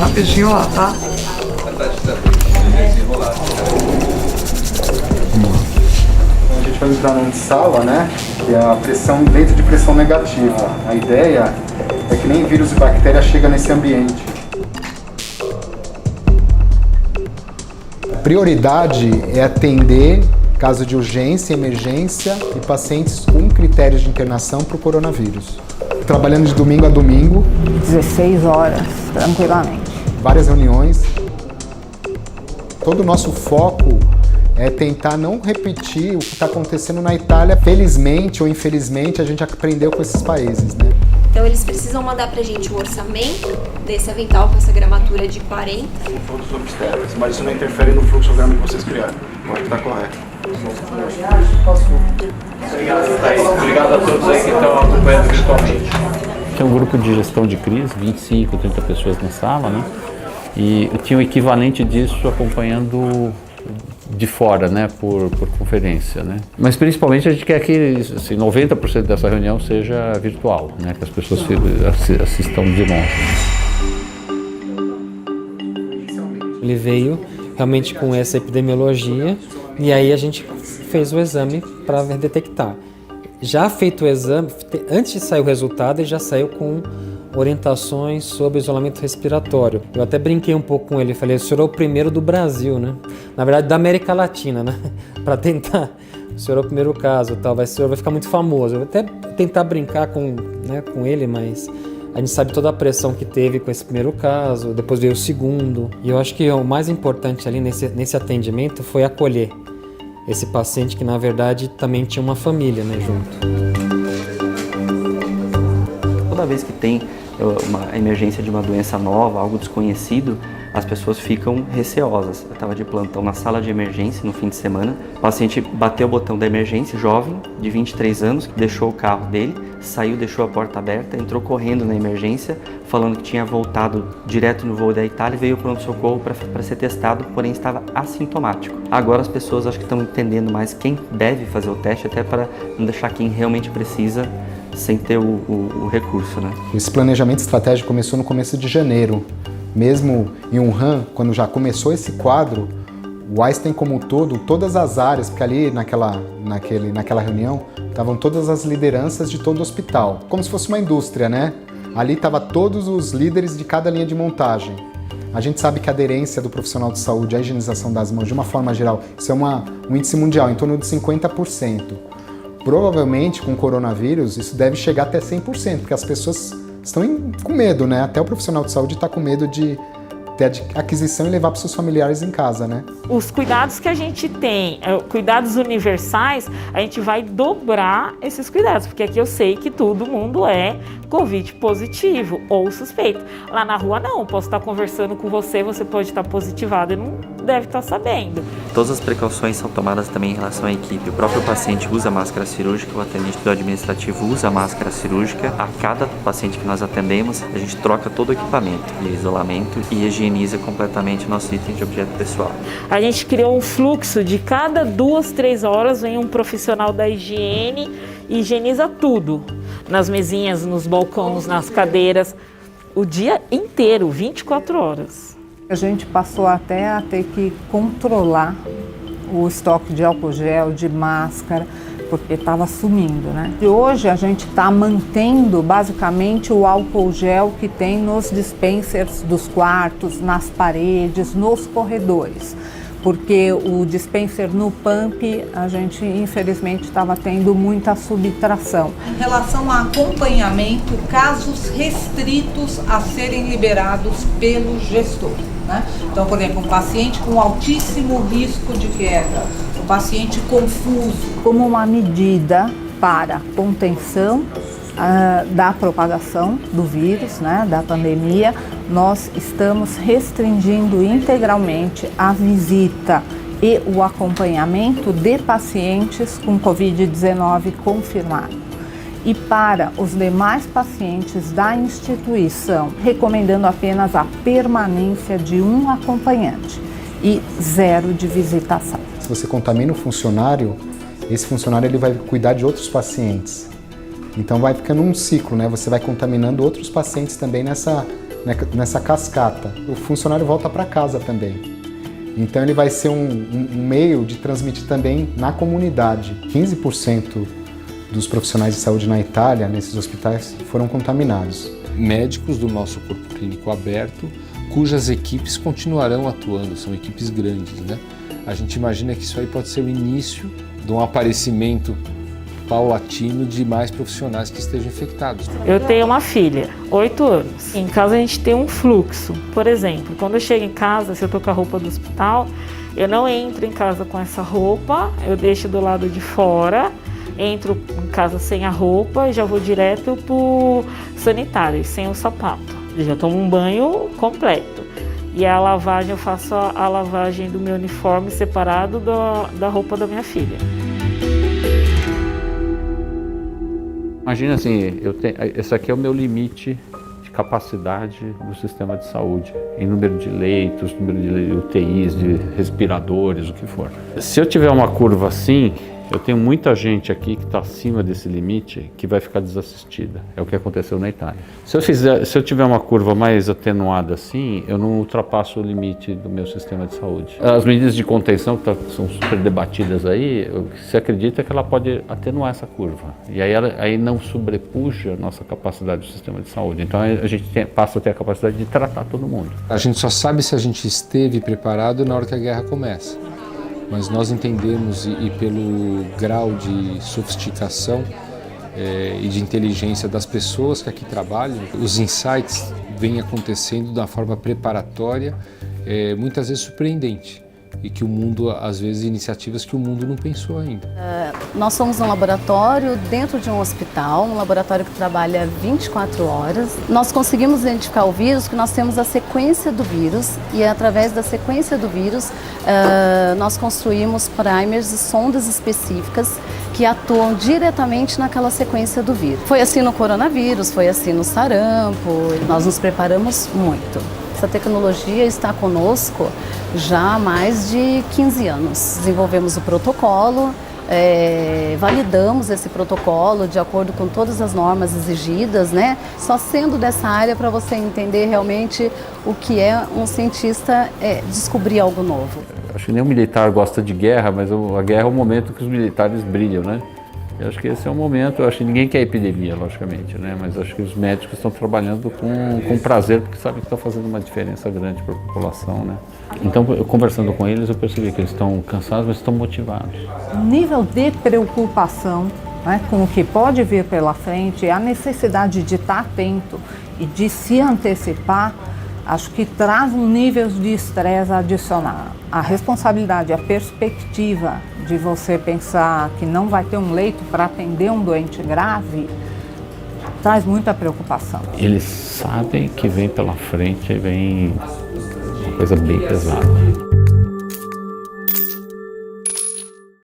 rapidinho lá, tá? A gente vai entrar na antessala, né? Que é a pressão, leito de pressão negativa. A ideia é que nem vírus e bactéria chega nesse ambiente. A prioridade é atender caso de urgência, emergência e pacientes com critérios de internação para o coronavírus. Trabalhando de domingo a domingo. 16 horas, tranquilamente. Várias reuniões. Todo o nosso foco é tentar não repetir o que está acontecendo na Itália. Felizmente ou infelizmente, a gente aprendeu com esses países, né? Então eles precisam mandar pra gente o orçamento desse avental com essa gramatura de 40. Todos obstetras, mas isso não interfere no fluxograma que vocês criaram. Pode estar correto. Obrigado a todos aí que estão acompanhando virtualmente. Tem um grupo de gestão de crise, 25, 30 pessoas na sala, né? E tinha o equivalente disso acompanhando de fora, né, por conferência, né? Mas principalmente a gente quer que assim, 90% dessa reunião seja virtual, né, que as pessoas assistam de longe. Ele veio realmente com essa epidemiologia e aí a gente fez o exame para detectar. Já feito o exame, antes de sair o resultado, ele já saiu com orientações sobre isolamento respiratório. Eu até brinquei um pouco com ele, falei, o senhor é o primeiro do Brasil, né? Na verdade, da América Latina, né? Para tentar, o senhor é o primeiro caso, tal, o senhor vai ficar muito famoso. Eu vou até tentar brincar com ele, mas a gente sabe toda a pressão que teve com esse primeiro caso, depois veio o segundo. E eu acho que o mais importante ali nesse atendimento foi acolher esse paciente que, na verdade, também tinha uma família, né, junto. Toda vez que tem uma emergência de uma doença nova, algo desconhecido, as pessoas ficam receosas. Eu estava de plantão na sala de emergência no fim de semana, o paciente bateu o botão da emergência, jovem, de 23 anos, deixou o carro dele, saiu, deixou a porta aberta, entrou correndo na emergência, falando que tinha voltado direto no voo da Itália e veio para o pronto-socorro para ser testado, porém estava assintomático. Agora as pessoas acho que estão entendendo mais quem deve fazer o teste, até para não deixar quem realmente precisa sem ter o recurso, né? Esse planejamento estratégico começou no começo de janeiro. Mesmo em Wuhan, quando já começou esse quadro, o Einstein como um todo, todas as áreas, porque ali naquela reunião estavam todas as lideranças de todo o hospital, como se fosse uma indústria, né? Ali estavam todos os líderes de cada linha de montagem. A gente sabe que a aderência do profissional de saúde à higienização das mãos, de uma forma geral, isso é um índice mundial, em torno de 50%. Provavelmente, com o coronavírus, isso deve chegar até 100%, porque as pessoas estão com medo, né? Até o profissional de saúde está com medo de ter aquisição e levar para os seus familiares em casa, né? Os cuidados que a gente tem, cuidados universais, a gente vai dobrar esses cuidados, porque aqui eu sei que todo mundo é Covid positivo ou suspeito. Lá na rua não, posso estar conversando com você, você pode estar positivado e não deve estar sabendo. Todas as precauções são tomadas também em relação à equipe. O próprio paciente usa máscara cirúrgica, o atendente do administrativo usa máscara cirúrgica. A cada paciente que nós atendemos, a gente troca todo o equipamento de isolamento e higieniza completamente o nosso item de objeto pessoal. A gente criou um fluxo de cada 2-3 horas vem um profissional da higiene e higieniza tudo. Nas mesinhas, nos balcões, nas cadeiras, o dia inteiro, 24 horas. A gente passou até a ter que controlar o estoque de álcool gel, de máscara, porque estava sumindo, né? E hoje a gente está mantendo basicamente o álcool gel que tem nos dispensers dos quartos, nas paredes, nos corredores. Porque o dispenser no pump, a gente infelizmente estava tendo muita subtração. Em relação a acompanhamento, casos restritos a serem liberados pelo gestor, né? Então, por exemplo, um paciente com altíssimo risco de queda, um paciente confuso. Como uma medida para contenção da propagação do vírus, né, da pandemia, nós estamos restringindo integralmente a visita e o acompanhamento de pacientes com Covid-19 confirmado. E para os demais pacientes da instituição, recomendando apenas a permanência de um acompanhante e 0 de visitação. Se você contamina o funcionário, esse funcionário ele vai cuidar de outros pacientes. Então vai ficando um ciclo, né? Você vai contaminando outros pacientes também nessa cascata. O funcionário volta para casa também. Então ele vai ser um meio de transmitir também na comunidade. 15% dos profissionais de saúde na Itália, nesses hospitais, foram contaminados. Médicos do nosso corpo clínico aberto, cujas equipes continuarão atuando, são equipes grandes, né? A gente imagina que isso aí pode ser o início de um aparecimento paulatino de mais profissionais que estejam infectados. Eu tenho uma filha, 8 anos. Em casa a gente tem um fluxo. Por exemplo, quando eu chego em casa, se eu tô com a roupa do hospital, eu não entro em casa com essa roupa, eu deixo do lado de fora, entro em casa sem a roupa e já vou direto pro sanitário, sem o sapato. Eu já tomo um banho completo. E a lavagem, eu faço a lavagem do meu uniforme separado da roupa da minha filha. Imagina assim, esse aqui é o meu limite de capacidade do sistema de saúde, em número de leitos, número de UTIs, de respiradores, o que for. Se eu tiver uma curva assim, eu tenho muita gente aqui que está acima desse limite que vai ficar desassistida. É o que aconteceu na Itália. Se eu tiver uma curva mais atenuada assim, eu não ultrapasso o limite do meu sistema de saúde. As medidas de contenção que são super debatidas aí, o que se acredita é que ela pode atenuar essa curva. E aí não sobrepuja a nossa capacidade do sistema de saúde. Então a gente passa a ter a capacidade de tratar todo mundo. A gente só sabe se a gente esteve preparado na hora que a guerra começa. Mas nós entendemos, e pelo grau de sofisticação e de inteligência das pessoas que aqui trabalham, os insights vêm acontecendo de uma forma preparatória, muitas vezes surpreendente. E que o mundo, às vezes, iniciativas que o mundo não pensou ainda. Nós somos um laboratório dentro de um hospital, um laboratório que trabalha 24 horas. Nós conseguimos identificar o vírus porque nós temos a sequência do vírus e através da sequência do vírus nós construímos primers e sondas específicas que atuam diretamente naquela sequência do vírus. Foi assim no coronavírus, foi assim no sarampo, nós nos preparamos muito. Essa tecnologia está conosco já há mais de 15 anos. Desenvolvemos o protocolo, validamos esse protocolo de acordo com todas as normas exigidas, né? Só sendo dessa área para você entender realmente o que é um cientista descobrir algo novo. Acho que nenhum militar gosta de guerra, mas a guerra é o momento que os militares brilham, né? Eu acho que esse é o momento, eu acho que ninguém quer epidemia, logicamente, né? Mas acho que os médicos estão trabalhando com prazer, porque sabem que está fazendo uma diferença grande para a população, né? Então, conversando com eles, eu percebi que eles estão cansados, mas estão motivados. O nível de preocupação, né, com o que pode vir pela frente, a necessidade de estar atento e de se antecipar, acho que traz um nível de estresse adicional. A responsabilidade, a perspectiva de você pensar que não vai ter um leito para atender um doente grave, traz muita preocupação. Eles sabem que vem pela frente, vem uma coisa bem pesada.